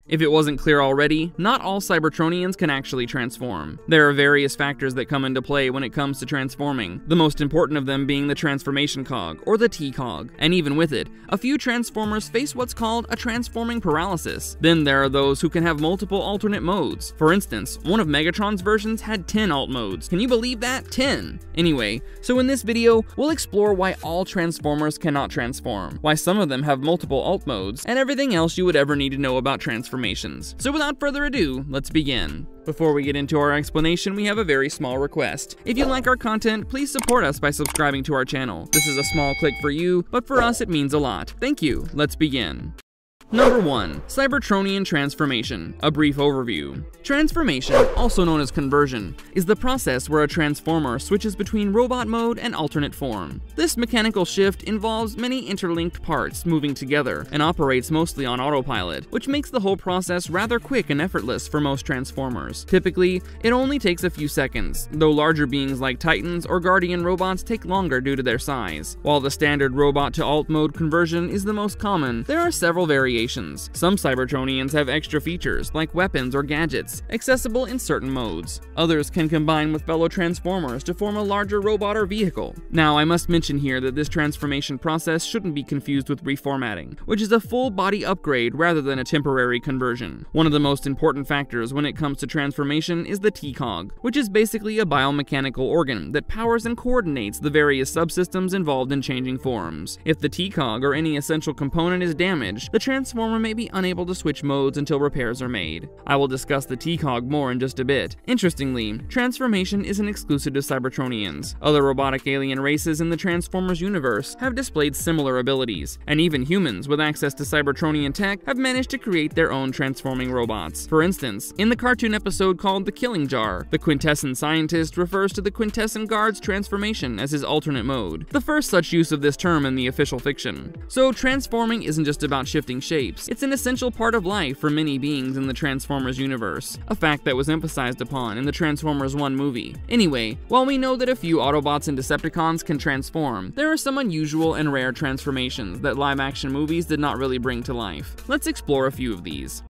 If it wasn't clear already, not all Cybertronians can actually transform. There are various factors that come into play when it comes to transforming, the most important of them being the Transformation Cog, or the T-Cog, and even with it, a few Transformers face what's called a Transforming Paralysis. Then there are those who can have multiple alternate modes. For instance, one of Megatron's versions had 10 alt modes. Can you believe that? 10! Anyway, so in this video, we'll explore why all Transformers cannot transform, why some of them have multiple alt modes, and everything else you would ever need to know about transformations. So without further ado, let's begin. Before we get into our explanation, we have a very small request. If you like our content, please support us by subscribing to our channel. This is a small click for you, but for us it means a lot. Thank you. Let's begin. Number 1. Cybertronian Transformation. A brief overview. Transformation, also known as conversion, is the process where a transformer switches between robot mode and alternate form. This mechanical shift involves many interlinked parts moving together and operates mostly on autopilot, which makes the whole process rather quick and effortless for most transformers. Typically, it only takes a few seconds, though larger beings like Titans or Guardian robots take longer due to their size. While the standard robot to alt mode conversion is the most common, there are several variations. Some Cybertronians have extra features, like weapons or gadgets, accessible in certain modes. Others can combine with fellow Transformers to form a larger robot or vehicle. Now, I must mention here that this transformation process shouldn't be confused with reformatting, which is a full body upgrade rather than a temporary conversion. One of the most important factors when it comes to transformation is the T-Cog, which is basically a biomechanical organ that powers and coordinates the various subsystems involved in changing forms. If the T-Cog or any essential component is damaged, the transformer may be unable to switch modes until repairs are made. I will discuss the T-Cog more in just a bit. Interestingly, transformation isn't exclusive to Cybertronians. Other robotic alien races in the Transformers universe have displayed similar abilities, and even humans with access to Cybertronian tech have managed to create their own transforming robots. For instance, in the cartoon episode called The Killing Jar, the Quintessence scientist refers to the Quintessence Guard's transformation as his alternate mode, the first such use of this term in the official fiction. So transforming isn't just about shifting shapes. It's an essential part of life for many beings in the Transformers universe, a fact that was emphasized upon in the Transformers 1 movie. Anyway, while we know that a few Autobots and Decepticons can transform, there are some unusual and rare transformations that live-action movies did not really bring to life. Let's explore a few of these.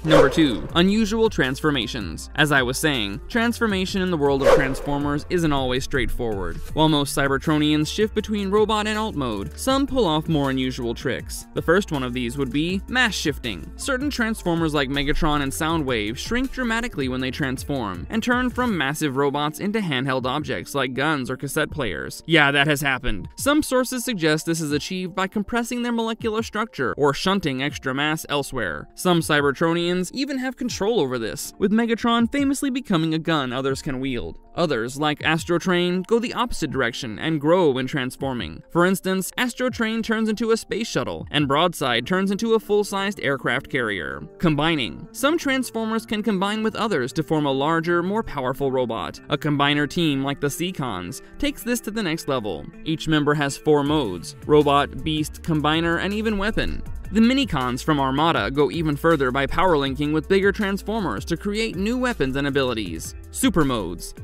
Number 2. Unusual transformations. As I was saying, transformation in the world of Transformers isn't always straightforward. While most Cybertronians shift between robot and alt mode, some pull off more unusual tricks. The first one of these would be mass shifting. Certain Transformers like Megatron and Soundwave shrink dramatically when they transform, and turn from massive robots into handheld objects like guns or cassette players. Yeah, that has happened. Some sources suggest this is achieved by compressing their molecular structure or shunting extra mass elsewhere. Some Cybertronians even have control over this, with Megatron famously becoming a gun others can wield. Others, like Astrotrain, go the opposite direction and grow when transforming. For instance, Astrotrain turns into a space shuttle, and Broadside turns into a full-sized aircraft carrier. Combining. Some Transformers can combine with others to form a larger, more powerful robot. A combiner team like the Seacons takes this to the next level. Each member has 4 modes: Robot, Beast, Combiner, and even Weapon. The Minicons from Armada go even further by power linking with bigger Transformers to create new weapons and abilities. Super modes.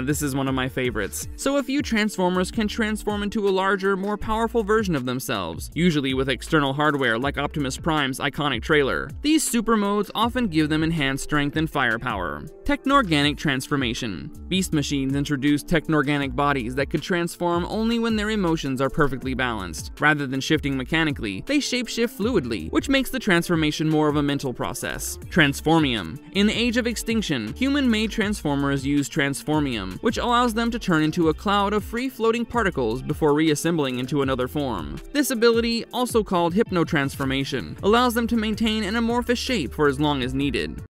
This is one of my favorites. So a few Transformers can transform into a larger, more powerful version of themselves, usually with external hardware like Optimus Prime's iconic trailer. These super modes often give them enhanced strength and firepower. Technorganic transformation. Beast machines introduce technorganic bodies that could transform only when their emotions are perfectly balanced. Rather than shifting mechanically, they shapeshift fluidly, which makes the transformation more of a mental process. Transformium. In the Age of Extinction, human-made Transformers use Transformium, which allows them to turn into a cloud of free-floating particles before reassembling into another form. This ability, also called hypnotransformation, allows them to maintain an amorphous shape for as long as needed.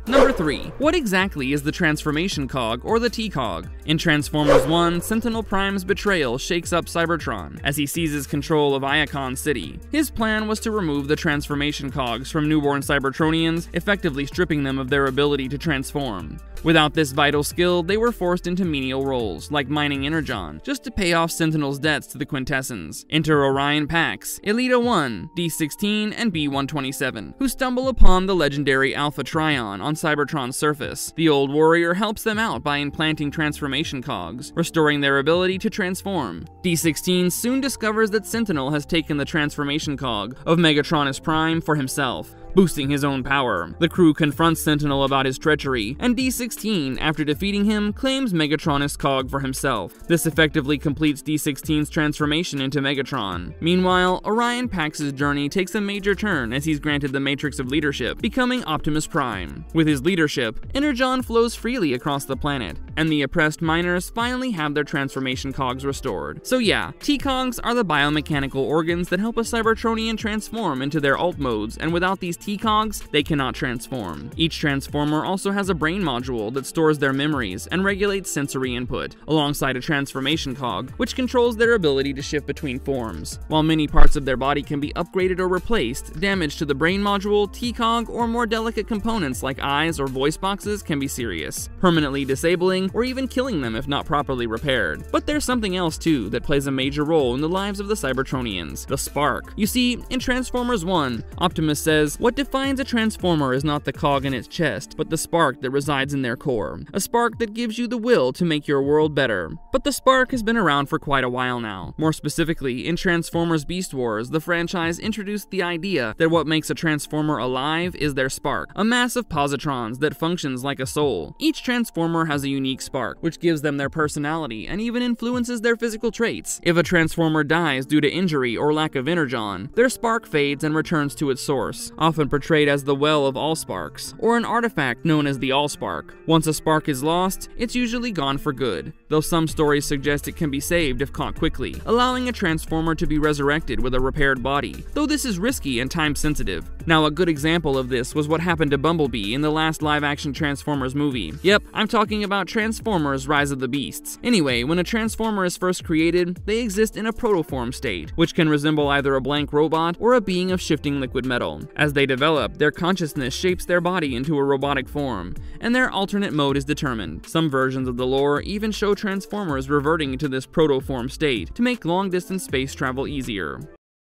Number 3. What exactly is the Transformation Cog, or the T-Cog? In Transformers 1, Sentinel Prime's betrayal shakes up Cybertron as he seizes control of Iacon City. His plan was to remove the Transformation Cogs from newborn Cybertronians, effectively stripping them of their ability to transform. Without this vital skill, they were forced into menial roles, like mining Energon, just to pay off Sentinel's debts to the Quintessence. Enter Orion Pax, Elita 1, D16, and B127, who stumble upon the legendary Alpha Trion on Cybertron's surface. The old warrior helps them out by implanting transformation cogs, restoring their ability to transform. D16 soon discovers that Sentinel has taken the transformation cog of Megatronus Prime for himself. boosting his own power. The crew confronts Sentinel about his treachery, and D-16, after defeating him, claims Megatron as Cog for himself. This effectively completes D-16's transformation into Megatron. Meanwhile, Orion Pax's journey takes a major turn as he's granted the Matrix of Leadership, becoming Optimus Prime. With his leadership, Energon flows freely across the planet, and the oppressed miners finally have their transformation cogs restored. So yeah, T-Cogs are the biomechanical organs that help a Cybertronian transform into their alt modes, and without these T-Cogs, they cannot transform. Each transformer also has a brain module that stores their memories and regulates sensory input, alongside a transformation cog, which controls their ability to shift between forms. While many parts of their body can be upgraded or replaced, damage to the brain module, T-Cog, or more delicate components like eyes or voice boxes can be serious, permanently disabling or even killing them if not properly repaired. But there's something else too that plays a major role in the lives of the Cybertronians: the spark. You see, in Transformers 1, Optimus says, "What defines a transformer is not the cog in its chest, but the spark that resides in their core. A spark that gives you the will to make your world better." But the spark has been around for quite a while now. More specifically, in Transformers Beast Wars, the franchise introduced the idea that what makes a Transformer alive is their spark, a mass of positrons that functions like a soul. Each Transformer has a unique spark, which gives them their personality and even influences their physical traits. If a Transformer dies due to injury or lack of energon, their spark fades and returns to its source, often portrayed as the well of all sparks, or an artifact known as the Allspark. Once a spark is lost, it's usually gone for good, though some stories suggest it can be saved if caught quickly, allowing a Transformer to be resurrected with a repaired body, though this is risky and time-sensitive. Now, a good example of this was what happened to Bumblebee in the last live-action Transformers movie. Yep, I'm talking about Transformers Rise of the Beasts. Anyway, when a Transformer is first created, they exist in a protoform state, which can resemble either a blank robot or a being of shifting liquid metal. As they develop, their consciousness shapes their body into a robotic form, and their alternate mode is determined. Some versions of the lore even show Transformers reverting to this protoform state to make long-distance space travel easier.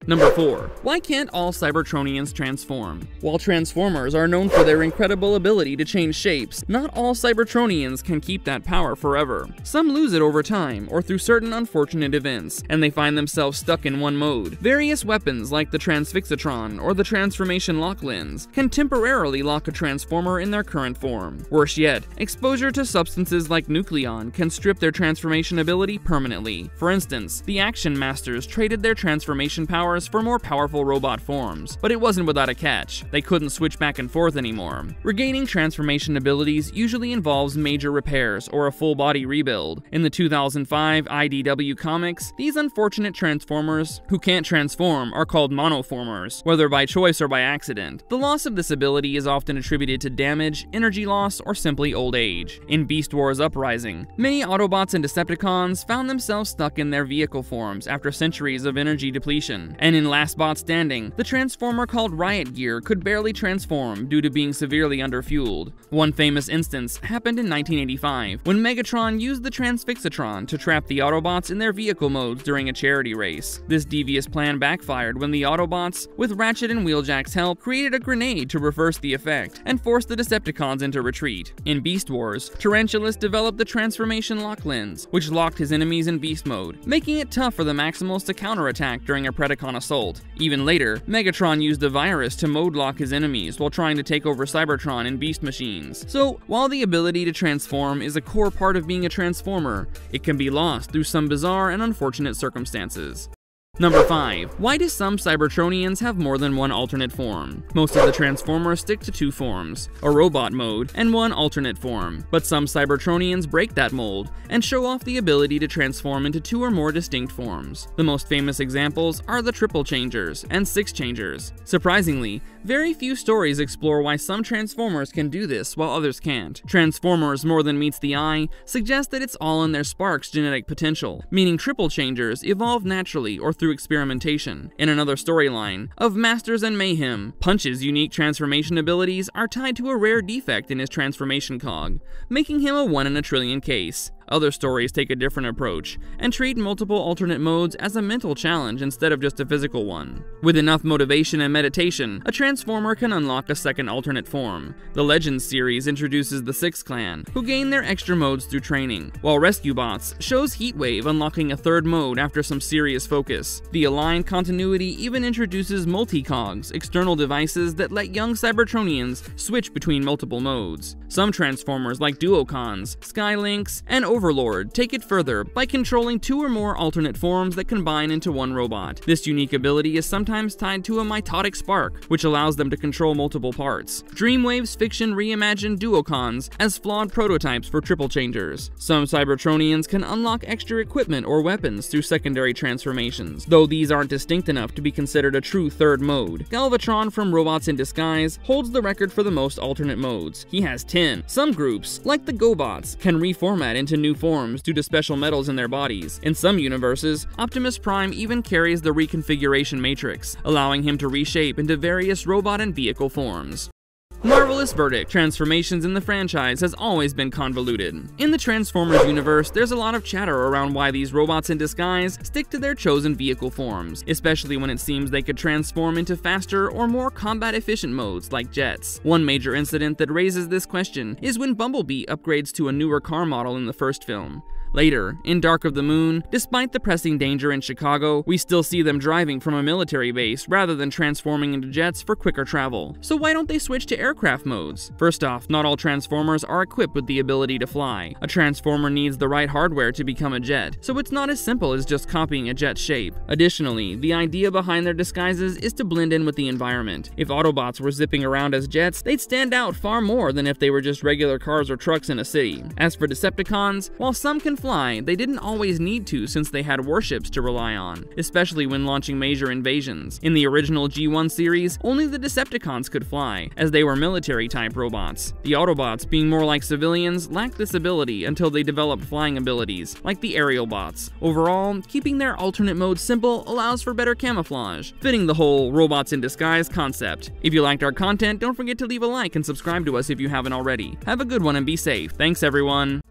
Number 4. Why can't all Cybertronians transform? While Transformers are known for their incredible ability to change shapes, not all Cybertronians can keep that power forever. Some lose it over time, or through certain unfortunate events, and they find themselves stuck in one mode. Various weapons like the Transfixatron or the Transformation Lock Lens can temporarily lock a Transformer in their current form. Worse yet, exposure to substances like Nucleon can strip their transformation ability permanently. For instance, the Action Masters traded their transformation powers for more powerful robot forms, but it wasn't without a catch. They couldn't switch back and forth anymore. Regaining transformation abilities usually involves major repairs or a full body rebuild. In the 2005 IDW comics, these unfortunate Transformers who can't transform are called monoformers, whether by choice or by accident. The loss of this ability is often attributed to damage, energy loss, or simply old age. In Beast Wars Uprising, many Autobots and Decepticons found themselves stuck in their vehicle forms after centuries of energy depletion. And in Last Bot Standing, the Transformer called Riot Gear could barely transform due to being severely underfueled. One famous instance happened in 1985, when Megatron used the Transfixatron to trap the Autobots in their vehicle modes during a charity race. This devious plan backfired when the Autobots, with Ratchet and Wheeljack's help, created a grenade to reverse the effect and force the Decepticons into retreat. In Beast Wars, Tarantulas developed the Transformation Lock Lens, which locked his enemies in beast mode, making it tough for the Maximals to counterattack during a Predacon assault. Even later, Megatron used a virus to mode lock his enemies while trying to take over Cybertron and Beast machines. So, while the ability to transform is a core part of being a Transformer, it can be lost through some bizarre and unfortunate circumstances. Number 5. Why do some Cybertronians have more than one alternate form? Most of the Transformers stick to two forms, a robot mode and one alternate form, but some Cybertronians break that mold and show off the ability to transform into two or more distinct forms. The most famous examples are the Triple Changers and Six Changers. Surprisingly, very few stories explore why some Transformers can do this while others can't. Transformers More Than Meets the Eye suggest that it's all in their spark's genetic potential, meaning Triple Changers evolve naturally or through experimentation. In another storyline, of Masters and Mayhem, Punch's unique transformation abilities are tied to a rare defect in his transformation cog, making him a 1 in a trillion case. Other stories take a different approach, and treat multiple alternate modes as a mental challenge instead of just a physical one. With enough motivation and meditation, a Transformer can unlock a second alternate form. The Legends series introduces the Six Clan, who gain their extra modes through training, while Rescue Bots shows Heatwave unlocking a third mode after some serious focus. The Aligned Continuity even introduces multi-cogs, external devices that let young Cybertronians switch between multiple modes. Some Transformers like Duocons, Skylynx, and Overlord take it further by controlling 2 or more alternate forms that combine into one robot. This unique ability is sometimes tied to a mitotic spark, which allows them to control multiple parts. Dreamwave's fiction reimagined Duocons as flawed prototypes for triple changers. Some Cybertronians can unlock extra equipment or weapons through secondary transformations, though these aren't distinct enough to be considered a true third mode. Galvatron from Robots in Disguise holds the record for the most alternate modes. He has 10. Some groups, like the GoBots, can reformat into new forms due to special metals in their bodies. In some universes, Optimus Prime even carries the reconfiguration matrix, allowing him to reshape into various robot and vehicle forms. Marvelous verdict. Transformations in the franchise has always been convoluted. In the Transformers universe, there's a lot of chatter around why these robots in disguise stick to their chosen vehicle forms, especially when it seems they could transform into faster or more combat-efficient modes like jets. One major incident that raises this question is when Bumblebee upgrades to a newer car model in the first film. Later, in Dark of the Moon, despite the pressing danger in Chicago, we still see them driving from a military base rather than transforming into jets for quicker travel. So why don't they switch to aircraft modes? First off, not all Transformers are equipped with the ability to fly. A Transformer needs the right hardware to become a jet, so it's not as simple as just copying a jet's shape. Additionally, the idea behind their disguises is to blend in with the environment. If Autobots were zipping around as jets, they'd stand out far more than if they were just regular cars or trucks in a city. As for Decepticons, while some can fly, they didn't always need to since they had warships to rely on, especially when launching major invasions. In the original G1 series, only the Decepticons could fly, as they were military-type robots. The Autobots, being more like civilians, lacked this ability until they developed flying abilities, like the Aerial Bots. Overall, keeping their alternate mode simple allows for better camouflage, fitting the whole robots in disguise concept. If you liked our content, don't forget to leave a like and subscribe to us if you haven't already. Have a good one and be safe. Thanks, everyone.